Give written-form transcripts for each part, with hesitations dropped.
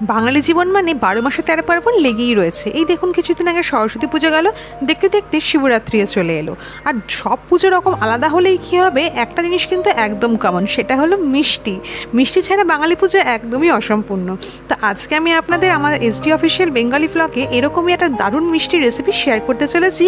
বাঙালি জীবন মানে 12 মাসে 13 পার্বণ লেগেই রয়েছে। এই দেখুন কিছুদিন আগে সরস্বতী পুজো গেল, দেখতে দেখতে শিবরাত্রিও চলে এলো। আর সব পুজো রকম আলাদা হলেই কী হবে, একটা জিনিস কিন্তু একদম কমন, সেটা হলো মিষ্টি। মিষ্টি ছাড়া বাঙালি পুজো একদমই অসম্পূর্ণ। তো আজকে আমি আপনাদের আমার এসডি অফিসিয়াল বেঙ্গলি ব্লগে এরকমই একটা দারুণ মিষ্টি রেসিপি শেয়ার করতে চলেছি,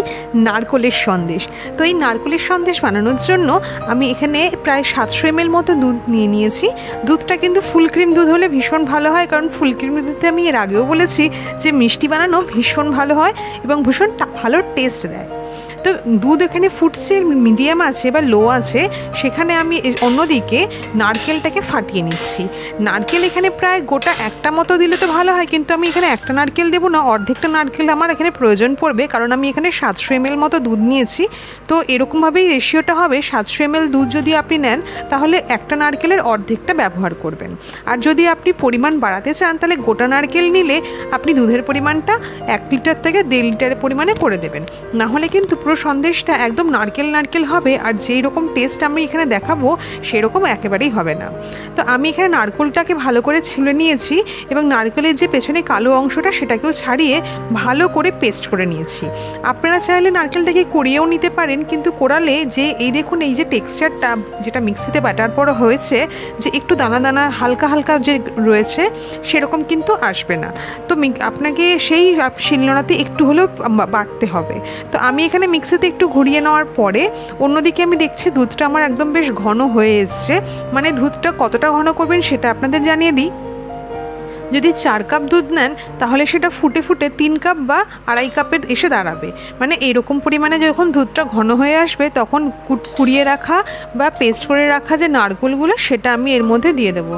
নারকোলের সন্দেশ। তো এই নারকোলের সন্দেশ বানানোর জন্য আমি এখানে প্রায় 700 ml মতো দুধ নিয়ে নিয়েছি। দুধটা কিন্তু ফুল ক্রিম দুধ হলে ভীষণ ভালো হয়, কারণ ফুল ক্রিম দুধে আমি এর আগেও বলেছি যে মিষ্টি বানানো ভীষণ ভালো হয় এবং ভীষণ ভালো টেস্ট দেয়। তো দুধ এখানে ফুটছে, মিডিয়াম আছে বা লো আছে, সেখানে আমি অন্যদিকে নারকেলটাকে ফাটিয়ে নিচ্ছি। নারকেল এখানে প্রায় গোটা একটা মতো দিলে তো ভালো হয়, কিন্তু আমি এখানে একটা নারকেল দেবো না, অর্ধেকটা নারকেল আমার এখানে প্রয়োজন পড়বে, কারণ আমি এখানে 700 ml মতো দুধ নিয়েছি। তো এরকমভাবেই রেশিওটা হবে, 700 ml দুধ যদি আপনি নেন তাহলে একটা নারকেলের অর্ধেকটা ব্যবহার করবেন। আর যদি আপনি পরিমাণ বাড়াতে চান তাহলে গোটা নারকেল নিলে আপনি দুধের পরিমাণটা 1 লিটার থেকে 1.5 লিটারের পরিমাণে করে দেবেন। নাহলে কিন্তু পুরো সন্দেশটা একদম নারকেল নারকেল হবে, আর যেই রকম টেস্ট আমি এখানে দেখাবো সেরকম একেবারেই হবে না। তো আমি এখানে নারকেলটাকে ভালো করে ছিলে নিয়েছি এবং নারকেলের যে পেছনে কালো অংশটা সেটাকেও ছাড়িয়ে ভালো করে পেস্ট করে নিয়েছি। আপনারা চাইলে নারকেলটাকে কুড়িয়েও নিতে পারেন, কিন্তু কোড়ালে যে এই দেখুন এই যে টেক্সচারটা যেটা মিক্সিতে বাটার পর হয়েছে, যে একটু দানা দানা হালকা হালকা যে রয়েছে সেরকম কিন্তু আসবে না। তো আপনাকে সেই শিলনোড়াতে একটু হলেও বাটতে হবে। তো আমি এখানে মিক্সিতে একটু ঘুরিয়ে নেওয়ার পরে অন্যদিকে আমি দেখছি দুধটা আমার একদম বেশ ঘন হয়ে এসছে। মানে দুধটা কতটা ঘন করবেন সেটা আপনাদের জানিয়ে দিই। যদি 4 কাপ দুধ নেন তাহলে সেটা ফুটে ফুটে 3 কাপ বা 2.5 কাপের এসে দাঁড়াবে। মানে এরকম পরিমাণে যখন দুধটা ঘন হয়ে আসবে তখন কুড়িয়ে রাখা বা পেস্ট করে রাখা যে নারকেলগুলো সেটা আমি এর মধ্যে দিয়ে দেবো।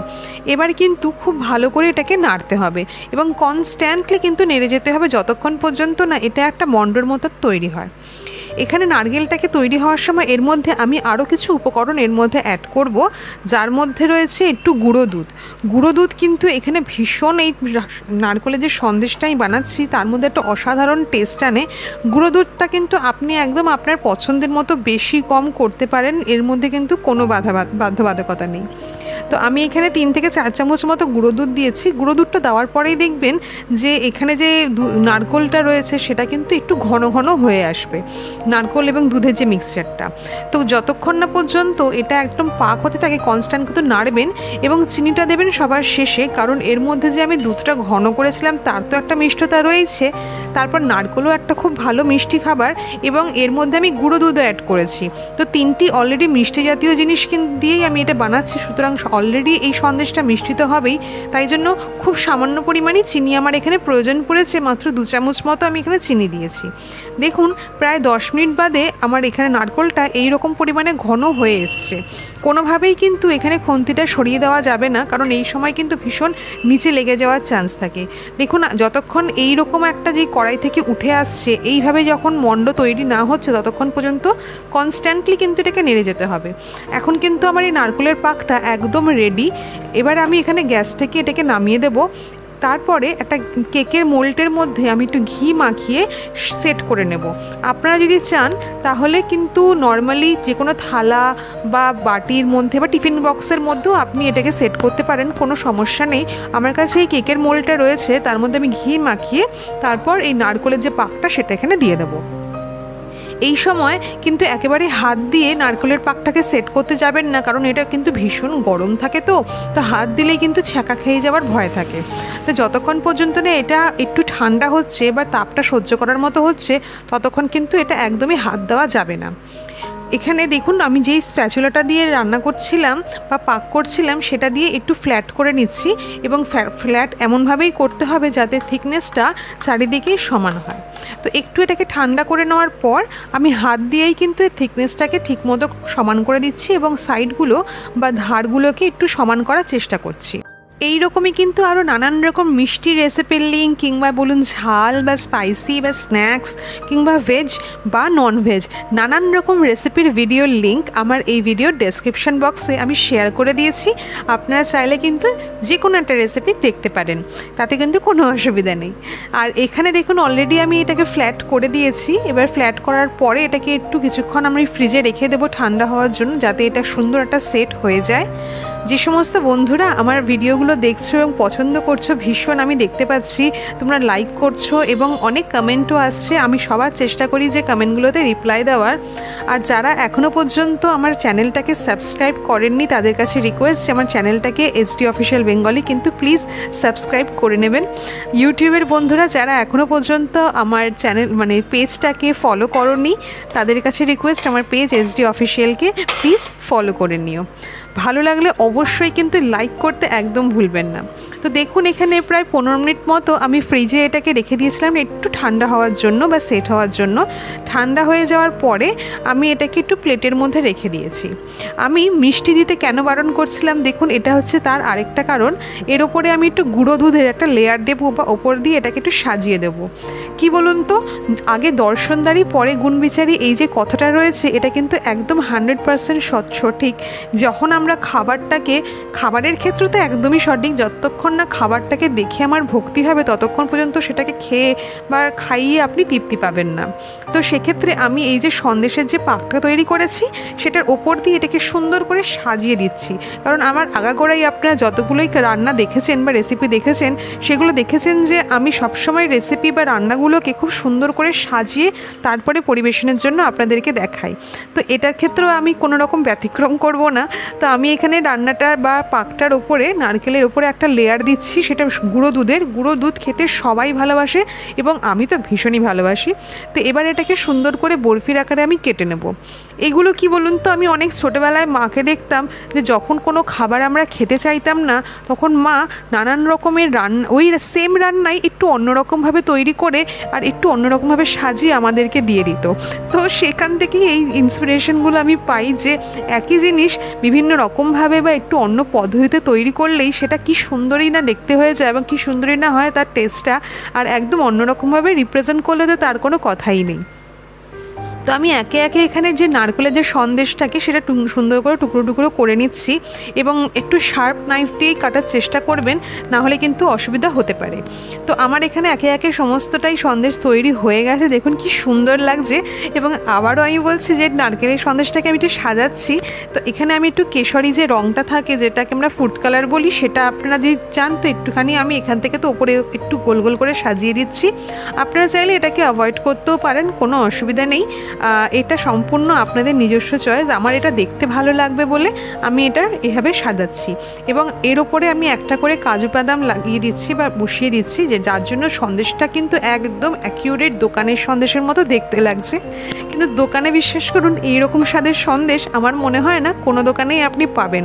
এবার কিন্তু খুব ভালো করে এটাকে নাড়তে হবে এবং কনস্ট্যান্টলি কিন্তু নেড়ে যেতে হবে যতক্ষণ পর্যন্ত না এটা একটা মণ্ডর মতো তৈরি হয়। এখানে নারকেলটাকে তৈরি হওয়ার সময় এর মধ্যে আমি আরও কিছু উপকরণ এর মধ্যে অ্যাড করব, যার মধ্যে রয়েছে একটু গুঁড়ো দুধ। গুঁড়ো দুধ কিন্তু এখানে ভীষণ, এই নারকেলের যে সন্দেশটা আমি বানাচ্ছি তার মধ্যে একটা অসাধারণ টেস্ট আনে। গুঁড়ো দুধটা কিন্তু আপনি একদম আপনার পছন্দের মতো বেশি কম করতে পারেন, এর মধ্যে কিন্তু কোনো বাধ্যবাধকতা নেই। তো আমি এখানে 3 থেকে 4 চামচ মতো গুঁড়ো দুধ দিয়েছি। গুঁড়ো দুধটা দেওয়ার পরেই দেখবেন যে এখানে যে নারকেলটা রয়েছে সেটা কিন্তু একটু ঘন ঘন হয়ে আসবে, নারকেল এবং দুধের যে মিক্সচারটা। তো যতক্ষণ না পর্যন্ত এটা একদম পাক হতে থাকে কনস্ট্যান্ট কিন্তু নাড়বেন, এবং চিনিটা দেবেন সবার শেষে, কারণ এর মধ্যে যে আমি দুধটা ঘন করেছিলাম তার তো একটা মিষ্টতা রয়েছে, তারপর নারকেলও একটা খুব ভালো মিষ্টি খাবার, এবং এর মধ্যে আমি গুঁড়ো দুধও অ্যাড করেছি। তো 3টি অলরেডি মিষ্টি জাতীয় জিনিস দিয়েই আমি এটা বানাচ্ছি, সুতরাং অলরেডি এই সন্দেশটা মিষ্টি তো হবেই, তাই জন্য খুব সামান্য পরিমাণে চিনি আমার এখানে প্রয়োজন পড়েছে, মাত্র 2 চামচ মতো আমি এখানে চিনি দিয়েছি। দেখুন প্রায় 10 মিনিট বাদে আমার এখানে নারকেলটা এই রকম পরিমাণে ঘন হয়ে এসছে। কোনোভাবেই কিন্তু এখানে খুন্তিটা সরিয়ে দেওয়া যাবে না, কারণ এই সময় কিন্তু ভীষণ নিচে লেগে যাওয়ার চান্স থাকে। দেখুন যতক্ষণ এই রকম একটা যে কড়াই থেকে উঠে আসছে, এইভাবে যখন মণ্ড তৈরি না হচ্ছে ততক্ষণ পর্যন্ত কনস্ট্যান্টলি কিন্তু এটাকে নেড়ে যেতে হবে। এখন কিন্তু আমার এই নারকেলের পাকটা একদম রেডি। এবার আমি এখানে গ্যাস থেকে এটাকে নামিয়ে দেব। তারপরে একটা কেকের মোল্ডের মধ্যে আমি একটু ঘি মাখিয়ে সেট করে নেব। আপনারা যদি চান তাহলে কিন্তু নর্মালি যে কোনো থালা বা বাটির মধ্যে বা টিফিন বক্সের মধ্যেও আপনি এটাকে সেট করতে পারেন, কোনো সমস্যা নেই। আমার কাছে এই কেকের মোল্ডটা রয়েছে, তার মধ্যে আমি ঘি মাখিয়ে তারপর এই নারকেলের যে পাকটা সেটা এখানে দিয়ে দেবো। এই সময় কিন্তু একেবারে হাত দিয়ে নারকেলের পাকটাকে সেট করতে যাবেন না, কারণ এটা কিন্তু ভীষণ গরম থাকে, তো হাত দিলেই কিন্তু ছ্যাঁকা খেয়ে যাওয়ার ভয় থাকে। তো যতক্ষণ পর্যন্ত না এটা একটু ঠান্ডা হচ্ছে বা তাপটা সহ্য করার মতো হচ্ছে ততক্ষণ কিন্তু এটা একদমই হাত দেওয়া যাবে না। এখানে দেখুন আমি যেই স্প্যাচুলাটা দিয়ে রান্না করছিলাম বা পাক করছিলাম সেটা দিয়ে একটু ফ্ল্যাট করে নিচ্ছি, এবং ফ্ল্যাট এমনভাবেই করতে হবে যাতে থিকনেসটা চারিদিকেই সমান হয়। তো একটু এটাকে ঠান্ডা করে নেওয়ার পর আমি হাত দিয়েই কিন্তু এই থিকনেসটাকে ঠিকমতো সমান করে দিচ্ছি এবং সাইডগুলো বা ধারগুলোকে একটু সমান করার চেষ্টা করছি। এই রকমই কিন্তু আরও নানান রকম মিষ্টি রেসিপির লিঙ্ক, কিংবা বলুন ঝাল বা স্পাইসি বা স্ন্যাক্স কিংবা ভেজ বা নন ভেজ নানান রকম রেসিপির ভিডিওর লিঙ্ক আমার এই ভিডিওর ডেসক্রিপশন বক্সে আমি শেয়ার করে দিয়েছি। আপনারা চাইলে কিন্তু যে কোনো একটা রেসিপি দেখতে পারেন, তাতে কিন্তু কোনো অসুবিধা নেই। আর এখানে দেখুন অলরেডি আমি এটাকে ফ্ল্যাট করে দিয়েছি। এবার ফ্ল্যাট করার পরে এটাকে একটু কিছুক্ষণ আমি ফ্রিজে রেখে দেবো ঠান্ডা হওয়ার জন্য, যাতে এটা সুন্দর একটা সেট হয়ে যায়। যে সমস্ত বন্ধুরা আমার ভিডিওগুলো দেখছো এবং পছন্দ করছো, ভীষণ আমি দেখতে পাচ্ছি তোমরা লাইক করছো এবং অনেক কমেন্টও আসছে। আমি সবার চেষ্টা করি যে কমেন্টগুলোতে রিপ্লাই দেওয়ার। আর যারা এখনও পর্যন্ত আমার চ্যানেলটাকে সাবস্ক্রাইব করেননি তাদের কাছে রিকোয়েস্ট, আমার চ্যানেলটাকে SD অফিসিয়াল বেঙ্গলি কিন্তু প্লিজ সাবস্ক্রাইব করে নেবেন। ইউটিউবের বন্ধুরা যারা এখনও পর্যন্ত আমার চ্যানেল পেজটাকে ফলো করোনি তাদের কাছে রিকোয়েস্ট, আমার পেজ SD অফিসিয়ালকে প্লিজ ফলো করে নিও। ভালো লাগলে অবশ্যই কিন্তু লাইক করতে একদম ভুলবেন না। তো দেখুন এখানে প্রায় 15 মিনিট মতো আমি ফ্রিজে এটাকে রেখে দিয়েছিলাম একটু ঠান্ডা হওয়ার জন্য বা সেট হওয়ার জন্য। ঠান্ডা হয়ে যাওয়ার পরে আমি এটাকে একটু প্লেটের মধ্যে রেখে দিয়েছি। আমি মিষ্টি দিতে কেন বারণ করছিলাম দেখুন, এটা হচ্ছে তার আরেকটা কারণ। এর ওপরে আমি একটু গুঁড়ো দুধের একটা লেয়ার দেবো বা ওপর দিয়ে এটাকে একটু সাজিয়ে দেবো। কি বলুন তো, আগে দর্শনদারি পরে গুণবিচারী, এই যে কথাটা রয়েছে এটা কিন্তু একদম 100% সঠিক। যখন আমরা খাবারের ক্ষেত্রে তো একদমই সঠিক, যতক্ষণ না খাবারটাকে দেখে আমার ভক্তি হবে ততক্ষণ পর্যন্ত সেটাকে খেয়ে বা খাইয়ে আপনি তৃপ্তি পাবেন না। তো সেক্ষেত্রে আমি এই যে সন্দেশের যে পাকটা তৈরি করেছি সেটার ওপর দিয়ে এটাকে সুন্দর করে সাজিয়ে দিচ্ছি। কারণ আমার আগাগোড়াই আপনারা যতগুলোই রান্না দেখেছেন বা রেসিপি দেখেছেন সেগুলো দেখেছেন যে আমি সবসময় রেসিপি বা রান্নাগুলোকে খুব সুন্দর করে সাজিয়ে তারপরে পরিবেশনের জন্য আপনাদেরকে দেখাই। তো এটার ক্ষেত্রেও আমি কোনো রকম ব্যতিক্রম করব না। তো আমি এখানে রান্নাটা বা পাকটার ওপরে নারকেলের ওপরে একটা লেয়ার দিচ্ছি, সেটা গুঁড়ো দুধ খেতে সবাই ভালোবাসে এবং আমি তো ভীষণই ভালোবাসি। তো এবার এটাকে সুন্দর করে বরফির আকারে আমি কেটে নেব। এগুলো কি বলুন তো, আমি অনেক ছোটোবেলায় মাকে দেখতাম যে যখন কোনো খাবার আমরা খেতে চাইতাম না তখন মা নানান রকমের ওই সেম রান্নাই একটু অন্যরকমভাবে তৈরি করে আর একটু অন্যরকমভাবে সাজিয়ে আমাদেরকে দিয়ে দিত। তো সেখান থেকেই এই ইন্সপিরেশনগুলো আমি পাই যে একই জিনিস বিভিন্ন রকমভাবে বা একটু অন্য পদ্ধতিতে তৈরি করলেই সেটা কি সুন্দরই না দেখতে হয়ে যায় এবং কি সুন্দরই না হয় তার টেস্টটা, আর একদম অন্যরকমভাবে রিপ্রেজেন্ট করলে তো তার কোনো কথাই নেই। তো আমি একে একে এখানে যে নারকেলের যে সন্দেশটাকে সেটা সুন্দর করে টুকরো টুকরো করে নিচ্ছি এবং একটু শার্প নাইফ দিয়েই কাটার চেষ্টা করবেন, না হলে কিন্তু অসুবিধা হতে পারে। তো আমার এখানে একে একে সমস্তটাই সন্দেশ তৈরি হয়ে গেছে, দেখুন কি সুন্দর লাগছে। এবং আবারও আমি বলছি যে নারকেলের সন্দেশটাকে আমি একটু সাজাচ্ছি। তো এখানে আমি একটু কেশরি যে রঙটা থাকে যেটাকে আমরা ফুড কালার বলি, সেটা আপনারা যদি চান তো একটুখানি আমি এখান থেকে তো ওপরে একটু গোল গোল করে সাজিয়ে দিচ্ছি। আপনারা চাইলে এটাকে অ্যাভয়েড করতেও পারেন, কোনো অসুবিধা নেই। এটা সম্পূর্ণ আপনাদের নিজস্ব চয়েস। আমার এটা দেখতে ভালো লাগবে বলে আমি এটা এভাবে সাজাচ্ছি এবং এর ওপরে আমি একটা করে কাজু বাদাম লাগিয়ে দিচ্ছি বা বসিয়ে দিচ্ছি, যে যার জন্য সন্দেশটা কিন্তু একদম অ্যাকিউরেট দোকানের সন্দেশের মতো দেখতে লাগছে। কিন্তু দোকানে বিশ্বাস করুন এইরকম স্বাদের সন্দেশ আমার মনে হয় না কোনো দোকানেই আপনি পাবেন।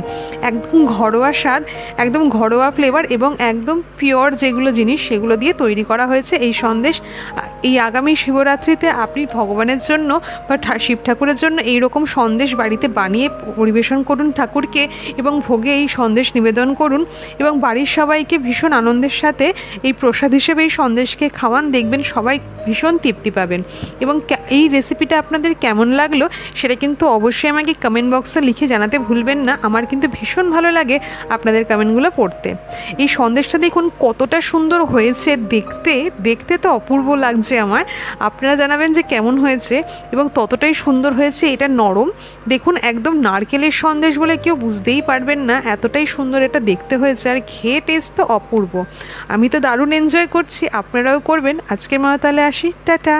একদম ঘরোয়া স্বাদ, একদম ঘরোয়া ফ্লেভার এবং একদম পিওর যেগুলো জিনিস সেগুলো দিয়ে তৈরি করা হয়েছে এই সন্দেশ। এই আগামী শিবরাত্রিতে আপনি ভগবানের জন্য বা শিব ঠাকুরের জন্য এইরকম সন্দেশ বাড়িতে বানিয়ে পরিবেশন করুন ঠাকুরকে এবং ভোগে এই সন্দেশ নিবেদন করুন এবং বাড়ির সবাইকে ভীষণ আনন্দের সাথে এই প্রসাদ হিসেবে এই সন্দেশকে খাওয়ান, দেখবেন সবাই ভীষণ তৃপ্তি পাবেন। এবং এই রেসিপিটা আপনাদের কেমন লাগলো সেটা কিন্তু অবশ্যই আমাকে কমেন্ট বক্সে লিখে জানাতে ভুলবেন না। আমার কিন্তু ভীষণ ভালো লাগে আপনাদের কমেন্টগুলো পড়তে। এই সন্দেশটা দেখুন কতটা সুন্দর হয়েছে দেখতে তো অপূর্ব লাগছে আমার। আপনারা জানাবেন যে কেমন হয়েছে এবং ততটাই সুন্দর হয়েছে। এটা নরম, দেখুন একদম নারকেলের সন্দেশ বলে কেউ বুঝতেই পারবেন না, এতটাই সুন্দর এটা দেখতে হয়েছে আর খেয়ে টেস্ট তো অপূর্ব। আমি তো দারুণ এনজয় করছি, আপনারাও করবেন। আজকের মতো তাহলে আসি, টাটা।